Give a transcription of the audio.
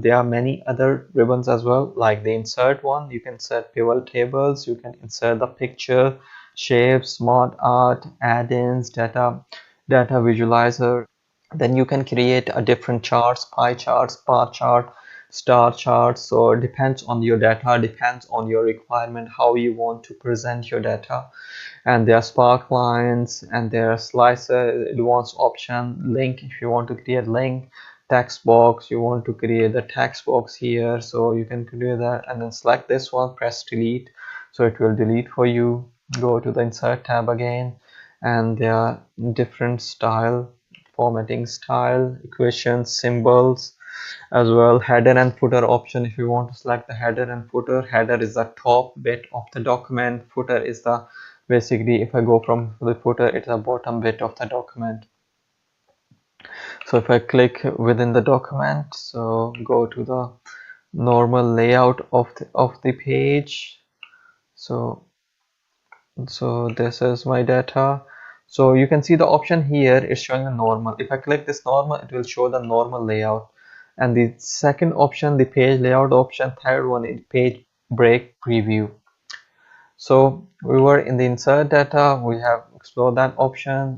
There are many other ribbons as well, like the insert one. You can insert pivot tables, you can insert the picture, shapes, smart art, add-ins, data visualizer. Then you can create a different charts, pie charts, bar chart, star charts. So it depends on your data, depends on your requirement, how you want to present your data. And there are spark lines, and there are slicer, advanced option, link if you want to create link, text box, you want to create the text box here, so you can create that, and then select this one, press delete, so it will delete for you. Go to the insert tab again, and there are different style, formatting style, equations, symbols as well. Header and footer option, if you want to select the header and footer. Header is the top bit of the document, footer is the, basically if I go from the footer, it's the bottom bit of the document. So if I click within the document, so go to the normal layout of the page. So this is my data. So you can see the option here is showing a normal. If I click this normal, it will show the normal layout. And the second option, the page layout option. Third one is page break preview. So we were in the insert data, we have explored that option.